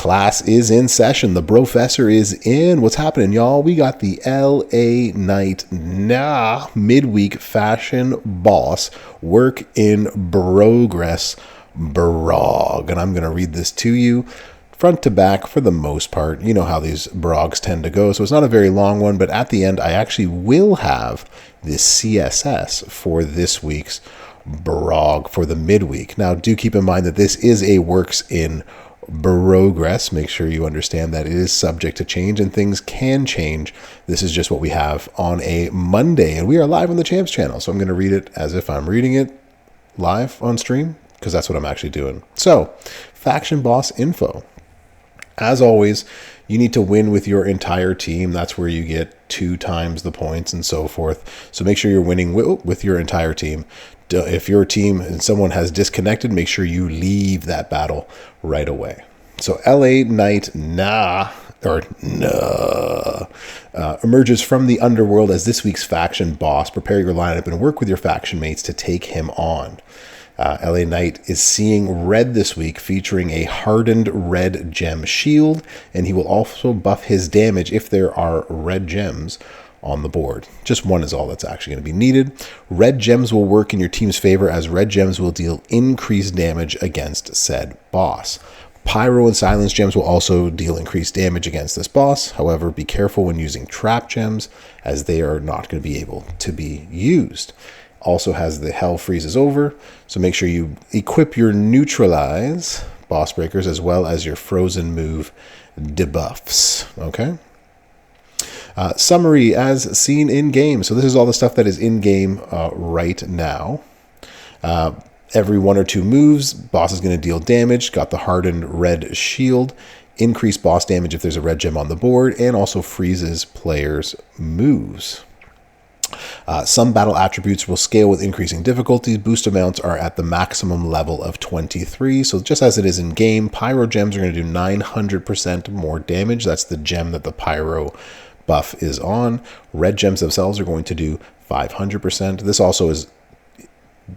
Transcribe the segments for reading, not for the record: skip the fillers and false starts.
Class is in session. The Brofessor is in. What's happening, y'all? We got the LA Knight midweek fashion boss work in progress BROG. And I'm going to read this to you front to back for the most part. You know how these BROGs tend to go. So it's not a very long one, but at the end, I actually will have this CSS for this week's BROG for the midweek. Now, do keep in mind that this is a works in progress. Make sure you understand that it is subject to change and things can change. This is just what we have on a Monday, and we are live on the Champs channel. So I'm going to read it as if I'm reading it live on stream because that's what I'm actually doing. So, faction boss info. As always, you need to win with your entire team. That's where you get 2 times the points and so forth. So make sure you're winning with your entire team. If your team and someone has disconnected, make sure you leave that battle right away. So LA Knight emerges from the underworld as this week's faction boss. Prepare your lineup and work with your faction mates to take him on. LA Knight is seeing red this week, featuring a hardened red gem shield, and he will also buff his damage if there are red gems on the board. Just one is all that's actually going to be needed. Red gems will work in your team's favor as red gems will deal increased damage against said boss. Pyro and silence gems will also deal increased damage against this boss. However, be careful when using trap gems as they are not going to be able to be used. Also has the hell freezes over, so make sure you equip your neutralize boss breakers as well as your frozen move debuffs. Okay. Summary as seen in game. So this is all the stuff that is in game right now. Every 1 or 2 moves, boss is going to deal damage. Got the hardened red shield, increase boss damage if there's a red gem on the board, and also freezes players' moves. Some battle attributes will scale with increasing difficulty. Boost amounts are at the maximum level of 23. So just as it is in game, pyro gems are going to do 900% more damage. That's the gem that the pyro buff is on. Red gems themselves are going to do 500%. This also is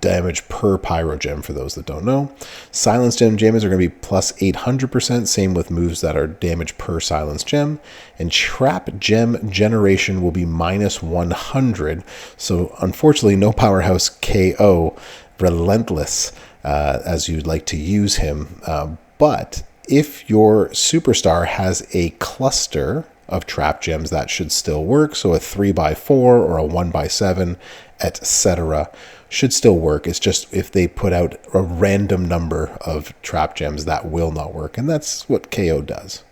damage per pyro gem for those that don't know. Silence gem gems are going to be plus 800%, same with moves that are damage per silence gem. And trap gem generation will be minus 100. So unfortunately, no powerhouse KO relentless as you'd like to use him. But if your superstar has a cluster of trap gems, that should still work. So a 3x4 or a 1x7, etc. should still work. It's just if they put out a random number of trap gems, that will not work. And that's what KO does.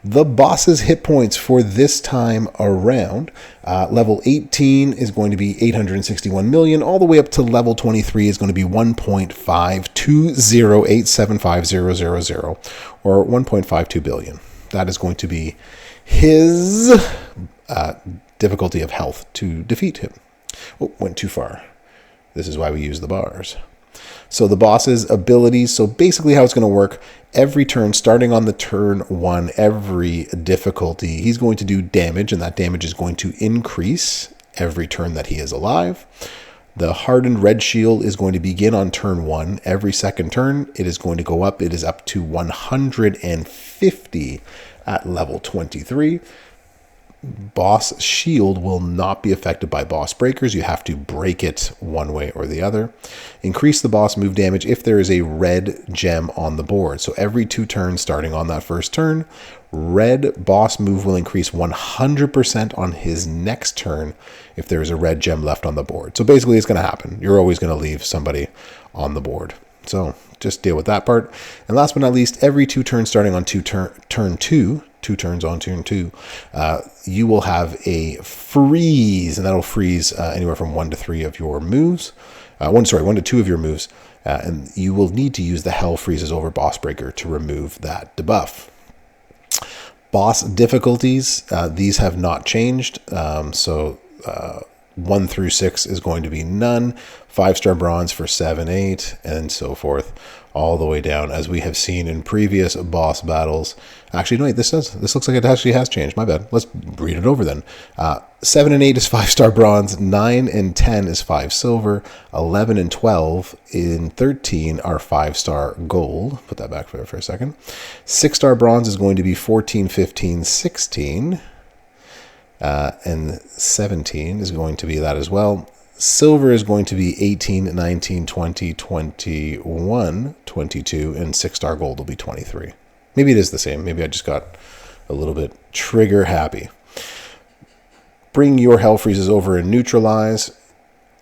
The boss's hit points for this time around, level 18 is going to be 861 million, all the way up to level 23 is going to be 1.52087500, or 1.52 billion. That is going to be his difficulty of health to defeat him. Oh, went too far. This is why we use the bars. So the boss's abilities, so basically how it's going to work, every turn, starting on the turn 1, every difficulty, he's going to do damage, and that damage is going to increase every turn that he is alive. The hardened red shield is going to begin on turn 1. Every second turn, it is going to go up. It is up to 150 at level 23. Boss shield will not be affected by boss breakers. You have to break it one way or the other. Increase the boss move damage if there is a red gem on the board. So every 2 turns starting on that first turn, red boss move will increase 100% on his next turn if there is a red gem left on the board. So basically it's going to happen. You're always going to leave somebody on the board. So just deal with that part. And last but not least, every 2 turns starting on turn 2, 2 turns on turn 2, you will have a freeze, and that'll freeze anywhere from 1 to 3 of your moves. 1 to 2 of your moves, and you will need to use the Hell Freezes over Boss Breaker to remove that debuff. Boss difficulties, these have not changed. 1 through 6 is going to be none. 5-star bronze for 7, 8, and so forth all the way down, as we have seen in previous boss battles. Actually, no, wait, this looks like it actually has changed. My bad. Let's read it over then. 7 and 8 is 5-star bronze. 9 and 10 is 5 silver. 11 and 12 in 13 are 5-star gold. Put that back for a second. 6-star bronze is going to be 14, 15, 16. And 17 is going to be that as well. Silver is going to be 18, 19, 20, 21, 22, and 6-star gold will be 23. Maybe it is the same. Maybe I just got a little bit trigger happy. Bring your hell freezes over and neutralize.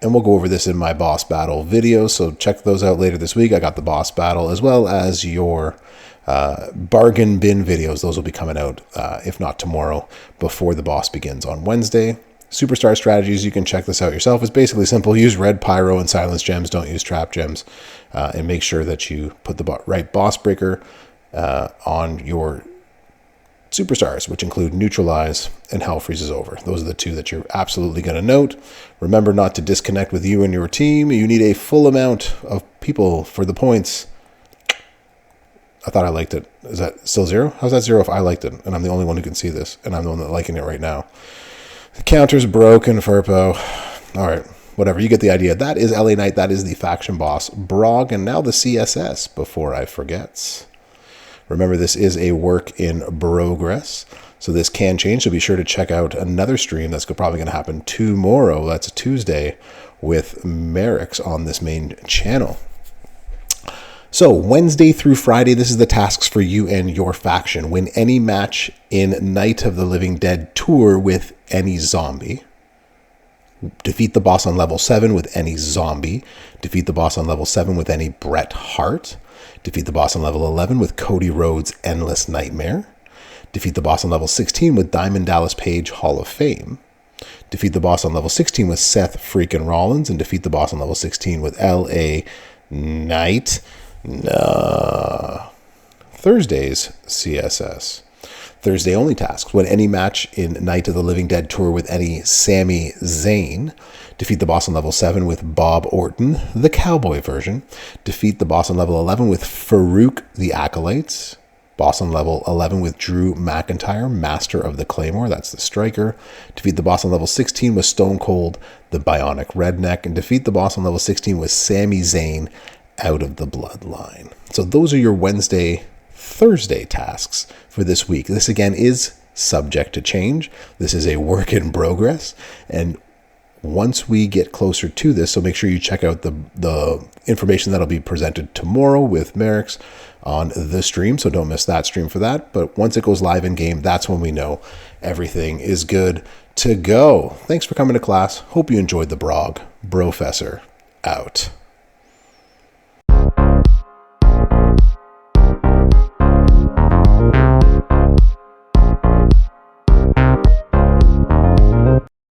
And we'll go over this in my boss battle video, so check those out later this week. I got the boss battle as well as your bargain bin videos. Those will be coming out, if not tomorrow, before the boss begins on Wednesday. Superstar strategies, you can check this out yourself. It's basically simple. Use red pyro and silence gems. Don't use trap gems. And make sure that you put the right boss breaker on your superstars, which include neutralize and hell freezes over. Those are the two that you're absolutely going to note. Remember not to disconnect with you and your team. You need a full amount of people for the points. I thought I liked it. Is that still 0? How's that 0 if I liked it? And I'm the only one who can see this. And I'm the one that's liking it right now. The counter's broken, Furpo. All right, whatever. You get the idea. That is LA Knight. That is the faction boss, Brog. And now the CSS, before I forget. Remember, this is a work in progress, so this can change. So be sure to check out another stream that's probably going to happen tomorrow. That's a Tuesday with Merrick's on this main channel. So Wednesday through Friday, this is the tasks for you and your faction. Win any match in Night of the Living Dead Tour with any zombie. Defeat the boss on level 7 with any zombie. Defeat the boss on level 7 with any Bret Hart. Defeat the boss on level 11 with Cody Rhodes' Endless Nightmare. Defeat the boss on level 16 with Diamond Dallas Page Hall of Fame. Defeat the boss on level 16 with Seth freaking Rollins. And defeat the boss on level 16 with LA Knight. Thursday's CSS. Thursday only tasks. Win any match in Night of the Living Dead Tour with any Sami Zayn. Defeat the boss on level 7 with Bob Orton, the cowboy version. Defeat the boss on level 11 with Farouk, the Acolytes. Boss on level 11 with Drew McIntyre, Master of the Claymore. That's the striker. Defeat the boss on level 16 with Stone Cold, the Bionic Redneck. And defeat the boss on level 16 with Sami Zayn, out of the bloodline. So those are your Wednesday, Thursday tasks for this week. This again is subject to change. This is a work in progress. And once we get closer to this, so make sure you check out the information that'll be presented tomorrow with Merrick's on the stream. So don't miss that stream for that. But once it goes live in game, that's when we know everything is good to go. Thanks for coming to class. Hope you enjoyed the BROG. Brofessor out.